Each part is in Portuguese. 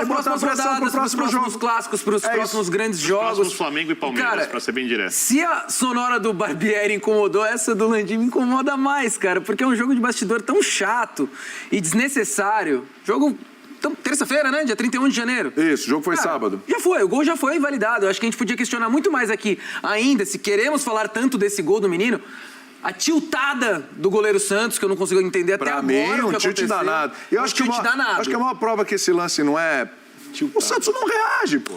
para as próximas rodadas, para os próximos clássicos, para os próximos grandes jogos. Próximos Flamengo e Palmeiras, para ser bem direto. Se a sonora do Barbieri incomodou, essa do Landim me incomoda mais, cara, porque é um jogo de bastidor tão chato e desnecessário. Jogo... Então, terça-feira, né? Dia 31 de janeiro. Isso, o jogo foi sábado. Já foi, o gol já foi invalidado. Eu acho que a gente podia questionar muito mais aqui ainda, se queremos falar tanto desse gol do menino, a tiltada do goleiro Santos, que eu não consigo entender até agora. Pra mim, um tilt danado. Eu acho que danado. Acho que a maior prova que esse lance não é... O Santos não reage, pô.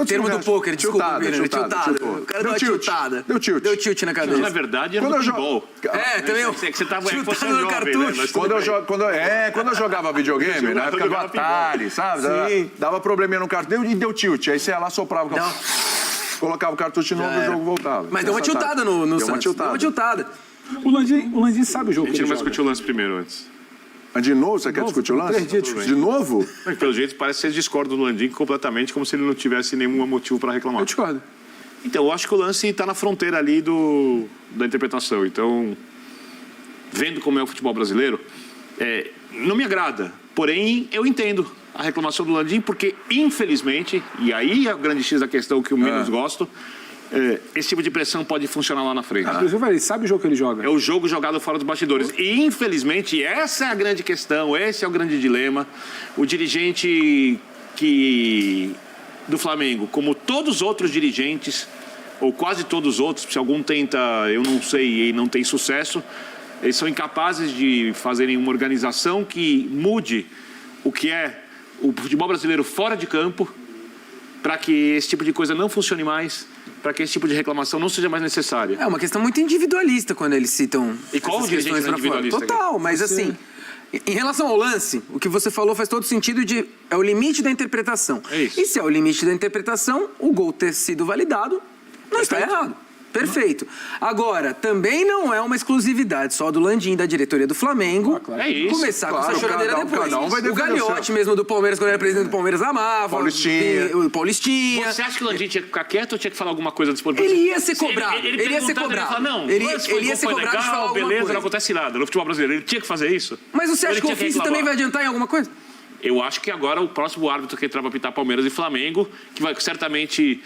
Termo do pôquer, desculpa, tiltada. O cara deu uma tiltada. Deu tilt. Deu tilt na cabeça. Na verdade, era no futebol. Também. Que você tava tiltada no cartucho. Quando eu jogava videogame, na época do Atari, sabe? Dava probleminha no cartucho e deu tilt. Aí você ia lá, soprava. Colocava o cartucho de novo e o jogo voltava. Mas deu uma tiltada no Santos. Deu uma tiltada. O Landim sabe o jogo. A gente não vai discutir o lance primeiro antes. Mas de novo, você quer discutir o lance? De novo? Mas, pelo jeito, parece que vocês discordam do Landim completamente, como se ele não tivesse nenhum motivo para reclamar. Eu discordo. Então, eu acho que o lance está na fronteira ali da interpretação. Então, vendo como é o futebol brasileiro, não me agrada. Porém, eu entendo a reclamação do Landim, porque, infelizmente, e aí é o grande X da questão que eu menos gosto, esse tipo de pressão pode funcionar lá na frente. Ele sabe o jogo que ele joga. É o jogo jogado fora dos bastidores. E, infelizmente, essa é a grande questão, esse é o grande dilema. O dirigente do Flamengo, como todos os outros dirigentes, ou quase todos os outros, se algum tenta, eu não sei, e não tem sucesso, eles são incapazes de fazerem uma organização que mude o que é o futebol brasileiro fora de campo, para que esse tipo de coisa não funcione mais, para que esse tipo de reclamação não seja mais necessária. É uma questão muito individualista quando eles citam. E qual o dirigente individualista? Total, mas assim, em relação ao lance, o que você falou faz todo sentido é o limite da interpretação. É isso. E se é o limite da interpretação, o gol ter sido validado não está errado. Perfeito. Agora, também não é uma exclusividade só do Landim, da diretoria do Flamengo. É isso. Começar com essa choradeira depois. Vai o Gagliotti mesmo do Palmeiras, quando era presidente do Palmeiras, amava. Paulistinha. O Paulistinha. Você acha que o Landim tinha que ficar quieto ou tinha que falar alguma coisa depois? Ele ia ser cobrado. Ele ia ser cobrado. Não, ele ia ser cobrado de falar alguma beleza, coisa. não acontece nada no futebol brasileiro. Ele tinha que fazer isso? Mas você acha que o ofício também vai adiantar em alguma coisa? Eu acho que agora o próximo árbitro que entrar para apitar Palmeiras e Flamengo, que vai certamente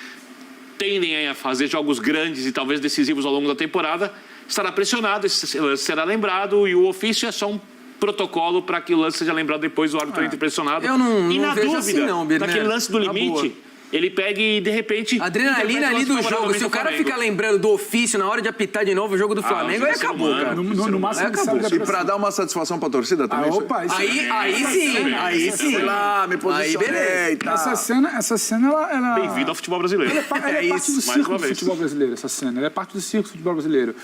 tendem a fazer jogos grandes e talvez decisivos ao longo da temporada, estará pressionado, será lembrado, e o ofício é só um protocolo para que o lance seja lembrado depois, o árbitro entre pressionado. Eu não e na vejo dúvida, assim não, Birner. naquele lance do limite, ele pega e de repente... A adrenalina ali do jogo, se o cara ficar lembrando do ofício na hora de apitar de novo o jogo do Flamengo, aí acabou, cara. No máximo acabou. E pra dar uma satisfação pra torcida também. Aí sim. Fui lá, me posicionei e tal. Essa cena, ela... Bem-vindo ao futebol brasileiro. Ela é parte do circo do futebol brasileiro, essa cena. Ela é parte do circo do futebol brasileiro.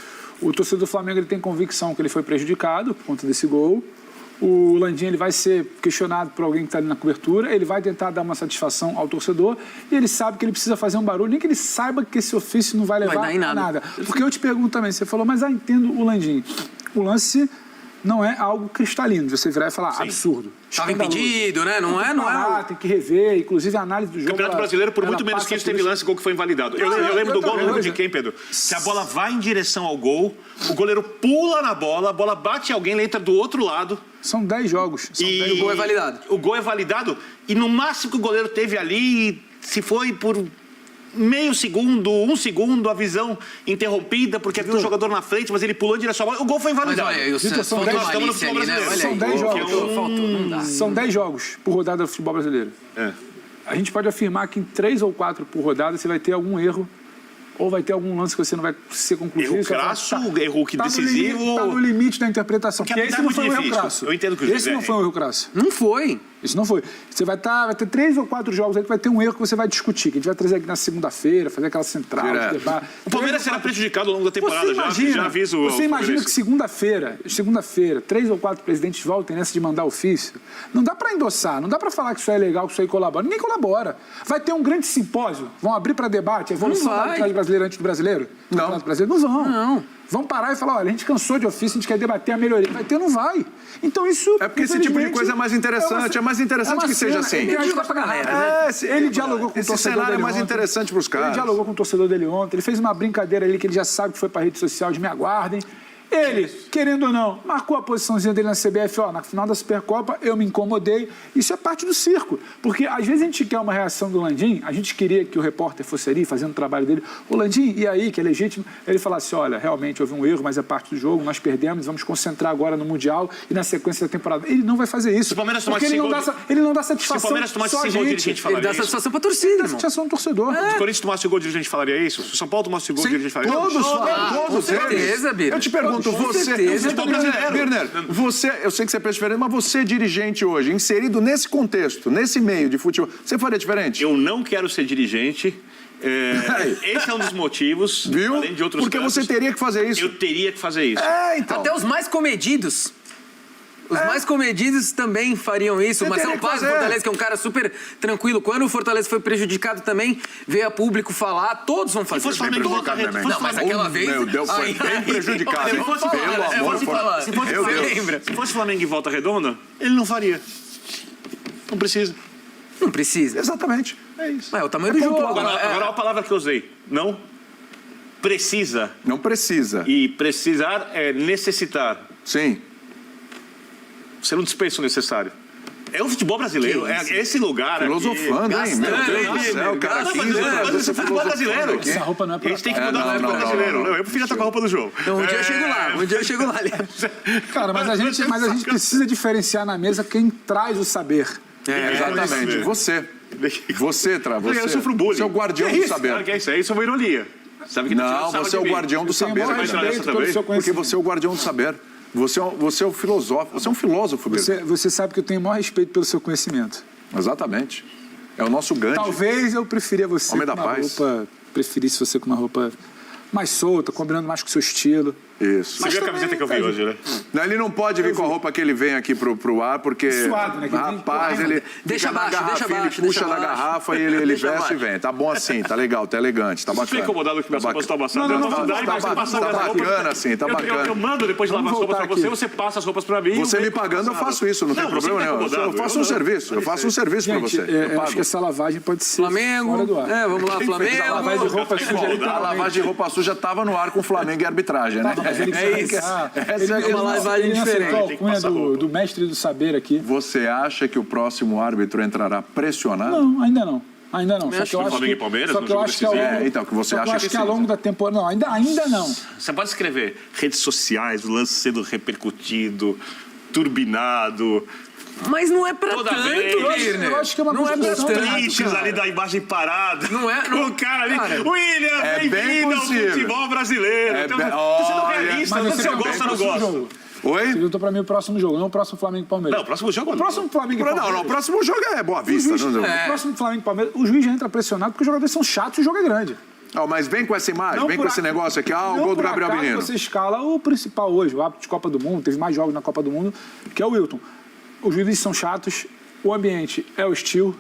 O torcedor do Flamengo ele tem convicção que ele foi prejudicado por conta desse gol. O Landim ele vai ser questionado por alguém que está ali na cobertura, ele vai tentar dar uma satisfação ao torcedor e ele sabe que ele precisa fazer um barulho, nem que ele saiba que esse ofício não vai levar a nada. Porque eu te pergunto também, você falou, mas entendo o Landim. O lance não é algo cristalino, você virar e falar absurdo. Estava impedido, né? Não é. Tem que rever, inclusive a análise do jogo. O Campeonato Brasileiro, por muito menos que isso, teve lance gol que foi invalidado. Eu lembro do gol no de quem, Pedro? Que a bola vai em direção ao gol, o goleiro pula na bola, a bola bate em alguém, ele entra do outro lado. São 10 jogos. E o gol é validado. O gol é validado e no máximo que o goleiro teve ali, se foi por meio segundo, um segundo, a visão interrompida, porque havia um jogador na frente, mas ele pulou em direção à bola. O gol foi invalidado. Mas olha, o Santos faltou malícia ali, né? São 10 jogos. São 10 jogos por rodada do futebol brasileiro. A gente pode afirmar que em 3 ou 4 por rodada você vai ter algum erro, ou vai ter algum lance que você não vai ser conclusivo. Erro crasso, erro que decisivo. Está no limite da interpretação. Porque esse não foi um erro crasso. Eu entendo que esse não foi um erro crasso. Não foi. Isso não foi. Você vai ter 3 ou 4 jogos aí que vai ter um erro que você vai discutir, que a gente vai trazer aqui na segunda-feira, fazer aquela central, debate. O Palmeiras será prejudicado ao longo da temporada, já aviso. Você imagina que segunda-feira, 3 ou 4 presidentes voltem nessa de mandar ofício. Não dá para endossar, não dá para falar que isso é legal, que isso aí colabora. Ninguém colabora. Vai ter um grande simpósio, vão abrir para debate a evolução da arbitragem brasileira antes do brasileiro? Não. Não vão. Não. Vão parar e falar, olha, a gente cansou de ofício, a gente quer debater a melhoria. Vai ter, não vai. Então isso... É porque esse tipo de coisa é mais interessante. É mais interessante que seja assim. Ele dialogou com o torcedor dele ontem. Esse cenário é mais interessante para os caras. Ele dialogou com o torcedor dele ontem. Ele fez uma brincadeira ali que ele já sabe que foi para a rede social de me aguardem. Ele, querendo ou não, marcou a posiçãozinha dele na CBF, ó, na final da Supercopa, eu me incomodei. Isso é parte do circo. Porque às vezes a gente quer uma reação do Landim, a gente queria que o repórter fosse ali, fazendo o trabalho dele. O Landim, e aí, que é legítimo, ele falasse, olha, realmente houve um erro, mas é parte do jogo, nós perdemos, vamos concentrar agora no Mundial e na sequência da temporada. Ele não vai fazer isso. Se o Palmeiras porque ele não dá satisfação. Se o Palmeiras tomasse só a 5 gols, o gente. dirigente falaria Ele dá isso. satisfação pra torcida, Ele dá irmão. satisfação do torcedor. Se o Corinthians tomasse o gol, o dirigente falaria isso? Se o São Paulo tomasse o gol, o dirigente falaria isso? Todos Com certeza, eles. Birner. Eu te pergunto, Com você... certeza. Birner, você, eu sei que você pensa diferente, mas você é dirigente hoje, inserido nesse contexto, nesse meio de futebol, você faria diferente? Eu não quero ser dirigente. Esse é um dos motivos, Viu? além de outros Porque casos, você teria que fazer isso. eu teria que fazer isso. Então. Até os mais comedidos. Os mais comedidos também fariam isso. Você Mas teria São que Paulo, fazer. Fortaleza, que é um cara super tranquilo. Quando o Fortaleza foi prejudicado também, veio a público falar, todos vão fazer. Se fosse Flamengo, volta a redonda. Não, mas aquela vez... Meu Deus, foi bem prejudicado, hein? Pelo amor de Deus. Se fosse Flamengo em volta redonda, ele não faria. Não precisa. Não precisa. Exatamente. É isso. Mas é o tamanho do jogo. Agora, a palavra que eu usei. Não precisa. Não precisa. E precisar é necessitar. Sim. Você não dispensa o necessário. É o futebol brasileiro, é esse lugar Filosofando, hein? Meu Deus do céu, cara. Não, 15 anos mas esse é futebol brasileiro. aqui. Essa roupa não é A pra... gente tem que mudar não, o futebol não, brasileiro. não. Eu prefiro estar com a roupa do jogo. Então, um dia eu chego lá. Um dia eu chego lá. Cara, mas a gente precisa diferenciar na mesa quem traz o saber. Exatamente. Você. Você, Eu sofro bullying. Você é o guardião Que do isso? saber. Que é isso? Isso é uma ironia. Sabe que Não, você é o guardião do saber. Tenho o maior Vai entrar respeito nessa pelo também? seu Porque conhecimento. você é o guardião do saber. Você é o filósofo. Você é um filósofo mesmo. Você sabe que eu tenho o maior respeito pelo seu conhecimento. Exatamente. É o nosso Gandhi. Talvez eu preferia você Homem com da uma paz. roupa... Preferisse você com uma roupa mais solta, combinando mais com o seu estilo. Isso. Você viu a camiseta que eu vi hoje, né? Não, ele não pode vir com a roupa que ele vem aqui pro ar, porque... Suado, né? Que ele vem Rapaz, correndo. ele Deixa fica na abaixo, deixa garrafinha, abaixo, ele puxa deixa na abaixo. garrafa e ele Deixa veste e abaixo. vem. Tá bom assim, tá legal, tá elegante, tá Você bacana. fica incomodado que minhas roupas estão amassadas? Não, não, Eu não, dar, mas você passa minhas roupas. bacana assim, tá bacana. Eu mando depois de lavar as roupas pra voltar você, aqui. você passa as roupas pra mim. Você eu me venho pagando, eu faço isso, não tem Não, problema você tá nenhum. Eu incomodado, faço eu um não. serviço, eu faço um serviço pra Gente, você. Eu eu acho pago. que essa lavagem pode ser Flamengo. fora do ar. Vamos lá, A lavagem de Flamengo. roupa suja, A lavagem de roupa suja tava no ar com Flamengo e arbitragem, né? Mas ele É isso. Essa é uma lavagem ele acertou diferente. a Tem que alcunha passar roupa. do mestre do saber aqui. Você acha que o próximo árbitro entrará pressionado? Não, ainda não. Ainda não. acho que no Flamengo e Palmeiras, só no que eu jogo acho que ao decisivo. longo, Então, que você só acha eu acho que que ao sim. longo da temporada... Não, ainda não. Você pode escrever redes sociais, o lance sendo repercutido, turbinado, Mas não é pra Toda tanto, vez. Birner. Eu acho que é uma Não é pra construção tanto, prints cara. ali da imagem parada. Não é- não- O cara ali. Cara, William, é bem bem-vindo ao possível. futebol brasileiro. É Então, bem- você não Olha, é realista, Mas você também gosta ou não próximo gosta. jogo. Você Oi? perguntou pra mim o próximo jogo, não o próximo Flamengo e Palmeiras. Não, o próximo jogo O próximo Flamengo e Não, Palmeiras. não, o próximo jogo é Boa O Vista. juiz, Não, o próximo Flamengo e Palmeiras, o juiz já entra pressionado porque os jogadores são chatos e o jogo é grande. não, mas vem com essa imagem, Não vem por com esse acaso- negócio aqui. Ah, o não gol do por Gabriel acaso Menino. Você escala o principal hoje, o árbitro de Copa do Mundo, teve mais jogos na Copa do Mundo, que é o Wilton. Os juízes são chatos, o ambiente é hostil.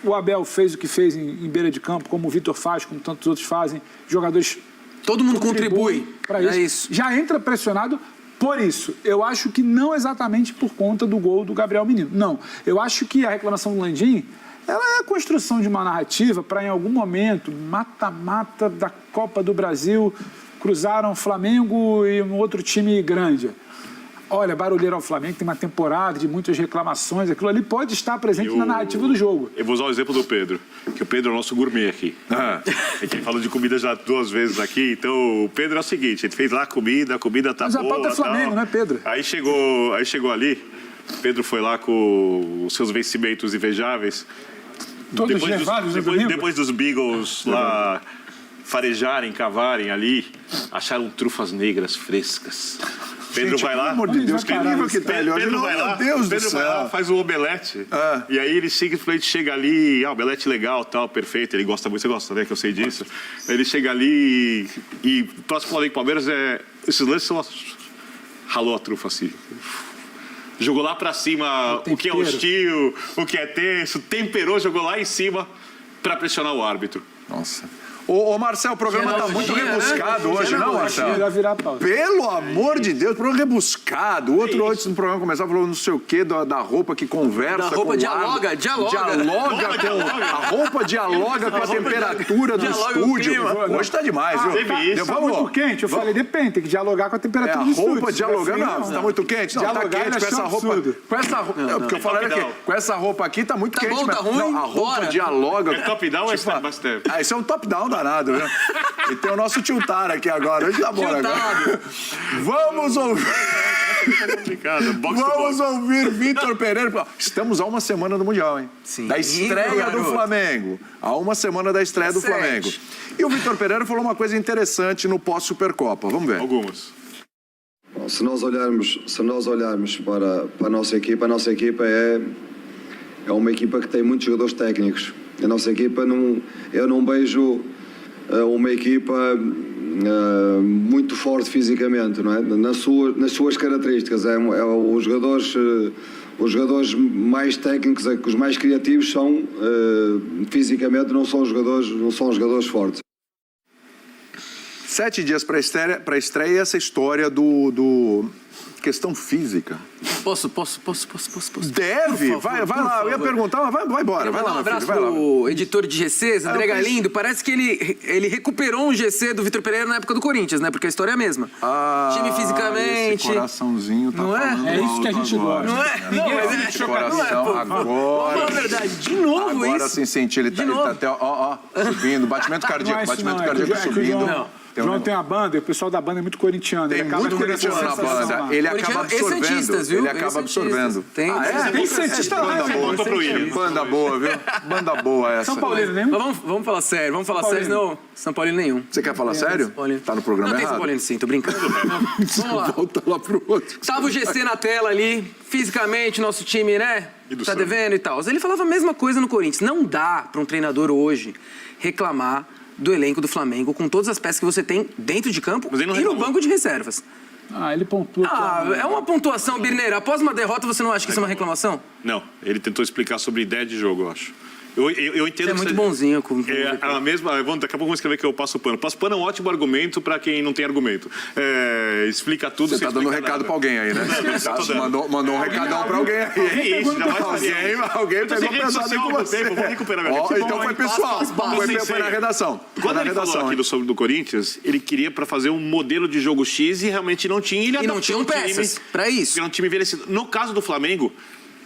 O Abel fez o que fez em beira de campo, como o Vitor faz, como tantos outros fazem. Jogadores Todo mundo contribui para pra isso. isso. Já entra pressionado por isso. Eu acho que não exatamente por conta do gol do Gabriel Menino. Não. Eu acho que a reclamação do Landim, ela é a construção de uma narrativa para, em algum momento, mata-mata da Copa do Brasil, cruzaram Flamengo e um outro time grande. Olha, barulheiro ao Flamengo, tem uma temporada de muitas reclamações, aquilo ali pode estar presente na narrativa do jogo. Eu vou usar o exemplo do Pedro, que o Pedro é o nosso gourmet aqui. Ah. É que ele falou de comida já 2 vezes aqui, então o Pedro é o seguinte, ele fez lá a comida tá Mas a boa. pauta é Flamengo, tal. não é Pedro? Aí chegou ali, Pedro foi lá com os seus vencimentos invejáveis. Todos levados no domingo? Depois dos Beagles lá farejarem, cavarem ali, acharam trufas negras frescas. Pedro Gente, vai lá. pelo amor de Deus, que Pedro- nível que tá ele hoje. Pedro vai lá, Meu Deus do Pedro vai lá, céu. faz o omelete. Ah. E aí ele simplesmente chega ali, omelete legal, tal, perfeito. Ele gosta muito, você gosta, né? Que eu sei disso. Ele chega ali e o próximo Flamengo e Palmeiras esses lances são. Ralou a trufa assim. Jogou lá pra cima o que é tempero. hostil, o que é tenso, temperou, jogou lá em cima pra pressionar o árbitro. Nossa. Ô, Marcel, o programa tá muito rebuscado hoje, não, Marcel? Melhor virar a pauta. Pelo amor de Deus, programa rebuscado. O outro, antes do programa começar, falou não sei o quê, da roupa que conversa. Da roupa com o dialoga. A roupa dialoga com a temperatura do estúdio. Hoje tá demais, viu? Tá muito quente. Eu falei, depende, tem que dialogar com a temperatura do A estúdio. roupa Se tiver dialogar, frio, não, tá muito quente? Não, tá Dialogar, quente ele com achou essa roupa. absurdo. Com essa roupa. Porque eu falei aqui, com essa roupa aqui tá muito quente. bom, tá ruim, Não, a roupa bora. dialoga. É top-down ou é step-by-step? Ah, isso é um top-down danado, viu? E tem o nosso tiltar aqui agora. Hoje tá bom agora. Vamos ouvir. Vamos ouvir Vitor Pereira. Estamos a uma semana do Mundial, hein? Sim. Da estreia do garoto. Flamengo. A uma semana da estreia do 7. Flamengo. E o Vitor Pereira falou uma coisa interessante no pós-Supercopa. Vamos ver. Algumas. Bom, se nós olharmos para a nossa equipa é uma equipa que tem muitos jogadores técnicos. A nossa equipa, eu não vejo uma equipa muito forte fisicamente, não é? Nas suas características. Os jogadores mais técnicos, os mais criativos são fisicamente não são jogadores fortes. 7 dias para a estreia e essa história do questão física. Posso? Deve, vai lá. Eu ia perguntar, mas vai embora. Vai lá, Um meu abraço filho, vai lá. pro editor de GCs, André Galindo. Parece que ele recuperou um GC do Vitor Pereira na época do Corinthians, né? Porque a história é a mesma. Time fisicamente. Esse coraçãozinho tá Não é? falando É isso que a gente agora. gosta. Não é? Não, mas é. Esse coração Vamos agora. falar a verdade. De novo Agora isso. sem sentir, ele tá até, subindo. Batimento cardíaco, batimento cardíaco subindo. Não. O João tem a banda e o pessoal da banda é muito corintiano. Tem Ele acaba muito tendo corintiano essa na sensação banda. lá. Ele acaba E santistas, absorvendo. viu? Ele E acaba santistas. absorvendo. Tem. Tem santista lá, Banda boa. Contou pro William. Banda boa, viu? Banda boa essa. São Paulino nenhum? Mas vamos falar sério, não. São Paulino nenhum. Você quer falar sério? São Paulino. Tá no programa Não, tem errado? São Paulino sim, tô brincando. Vamos lá. Volta lá pro outro. Tava o GC na tela ali, fisicamente, nosso time, né? do Tá Santos. devendo e tal. Ele falava a mesma coisa no Corinthians. Não dá pra um treinador hoje reclamar do elenco do Flamengo com todas as peças que você tem dentro de campo Mas ele não e no reclamou. banco de reservas. Ele pontua. É uma pontuação, Birneira. Após uma derrota, você não acha que isso é uma reclamação? Não, ele tentou explicar sobre ideia de jogo, eu acho. Eu entendo Você é muito bonzinho com É a mesma. Daqui a pouco vamos escrever que eu passo o pano. Passo o pano é um ótimo argumento para quem não tem argumento. Explica tudo. Você tá dando um recado pra alguém aí, né? Mandou um recadão pra alguém aí. É isso, jamais faria. Alguém Então, pegou rede pesado social com há muito você. tempo, vou recuperar minha Ó, rede. então foi pessoal. Foi na redação. Quando ele falou aqui sobre do Corinthians, ele queria para fazer um modelo de jogo X e realmente não tinha. E não tinham peças pra isso. Porque era um time envelhecido. No caso do Flamengo,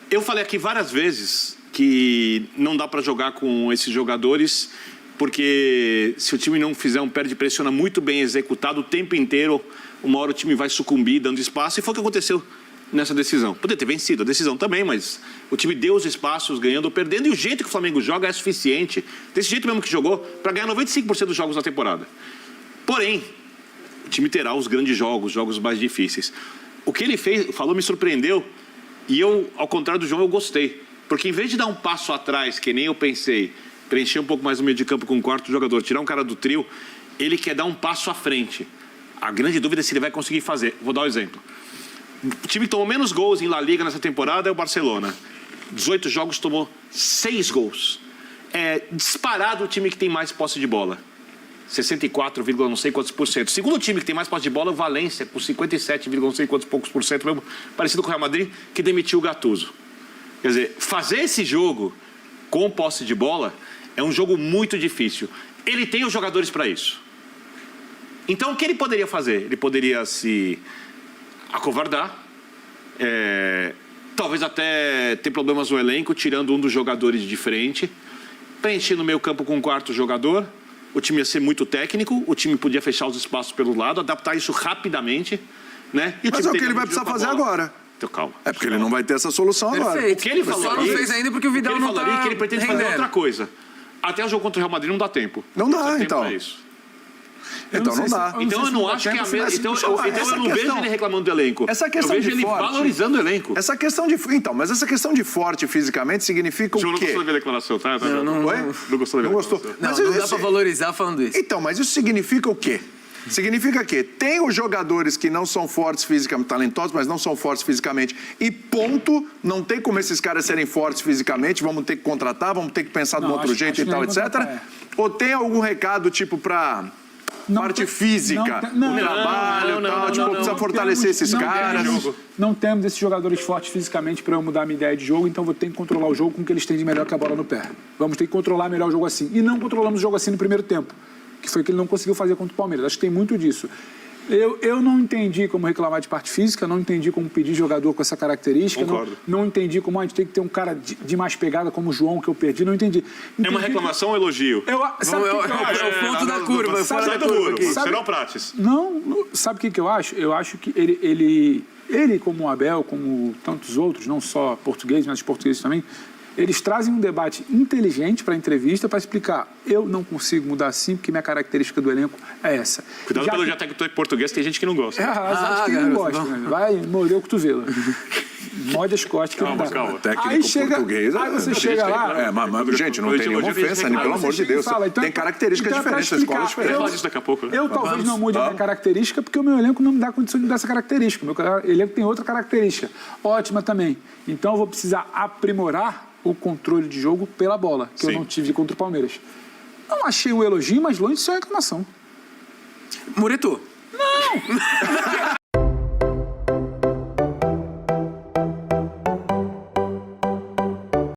eu falei aqui várias vezes que não dá para jogar com esses jogadores, porque se o time não fizer um perde-pressiona muito bem executado o tempo inteiro, uma hora o time vai sucumbir dando espaço, e foi o que aconteceu nessa decisão. Poderia ter vencido a decisão também, mas o time deu os espaços, ganhando ou perdendo, e o jeito que o Flamengo joga é suficiente, desse jeito mesmo que jogou, para ganhar 95% dos jogos da temporada. Porém, o time terá os grandes jogos, jogos mais difíceis. O que ele falou me surpreendeu, e eu, ao contrário do João, eu gostei. Porque em vez de dar um passo atrás, que nem eu pensei, preencher um pouco mais o meio de campo com um quarto jogador, tirar um cara do trio, ele quer dar um passo à frente. A grande dúvida é se ele vai conseguir fazer. Vou dar um exemplo. O time que tomou menos gols em La Liga nessa temporada é o Barcelona. 18 jogos, tomou 6 gols. É disparado o time que tem mais posse de bola. 64, não sei quantos por cento. Segundo time que tem mais posse de bola é o Valência, com 57, não sei quantos poucos por cento, mesmo, parecido com o Real Madrid, que demitiu o Gattuso. Quer dizer, fazer esse jogo com posse de bola é um jogo muito difícil. Ele tem os jogadores para isso. Então, o que ele poderia fazer? Ele poderia se acovardar, talvez até ter problemas no elenco, tirando um dos jogadores de frente, preencher no meio campo com um quarto jogador, o time ia ser muito técnico, o time podia fechar os espaços pelo lado, adaptar isso rapidamente, né? E o Mas time é o que tem ele vai muito precisar jogo com a fazer bola. agora. Então, calma. É porque ele não vai ter essa solução agora. Perfeito. O que ele falou Só não ali- fez ainda porque o Vidal ele não falou tá ali que ele pretende fazer rendendo. outra coisa. Até o jogo contra o Real Madrid não dá tempo. Não dá, Tem tempo então. pra isso. Então não dá. Então eu não acho que é a mesma. Então eu não vejo ele reclamando do elenco. Essa questão eu vejo de ele forte. valorizando o elenco. Essa questão de... Então, mas essa questão de forte fisicamente significa O senhor o não quê? gostou da minha declaração, tá? não- Oi? Não gostou da Não minha gostou. declaração. Não, Mas não dá isso- pra valorizar falando isso. Então, mas isso significa o quê? Significa que tem os jogadores que não são fortes fisicamente, talentosos, mas não são fortes fisicamente. E ponto, não tem como esses caras serem fortes fisicamente, vamos ter que contratar, vamos ter que pensar de um Não, outro acho jeito que e tal, nem etc. contratar, Ou tem algum recado, tipo, pra parte física, o trabalho e tal, tipo, precisa fortalecer esses caras? Não temos esses jogadores fortes fisicamente para eu mudar a minha ideia de jogo, então vou ter que controlar o jogo com o que eles têm de melhor que a bola no pé. Vamos ter que controlar melhor o jogo assim. E não controlamos o jogo assim no primeiro tempo, que foi o que ele não conseguiu fazer contra o Palmeiras. Acho que tem muito disso. Eu não entendi como reclamar de parte física, não entendi como pedir jogador com essa característica, não entendi como a gente tem que ter um cara de mais pegada como o João, que eu perdi, não entendi. É uma reclamação ou elogio? Sabe o que eu acho? É o ponto da curva. Sai do muro, serão Prates. Não, sabe o que eu acho? Eu acho que ele, como o Abel, como tantos outros, não só portugueses, mas portugueses também, eles trazem um debate inteligente para a entrevista para explicar. Eu não consigo mudar assim porque minha característica do elenco é essa. Cuidado pelo já técnico português, tem gente que não gosta. Quem não gosta, né? Vai morder o cotovelo. Morde as costas que não dá. Calma. Técnico português. Aí você chega lá... Mas, gente, não tem nenhuma ofensa, pelo amor de Deus. Tem características diferentes, escolas diferentes. Vamos falar disso daqui a pouco, né? Eu talvez não mude a minha característica porque o meu elenco não me dá condição de mudar essa característica. O meu elenco tem outra característica, ótima também. Então eu vou precisar aprimorar o controle de jogo pela bola, que eu não tive contra o Palmeiras. Não achei um elogio, mas longe de ser uma reclamação. Mureto. Não!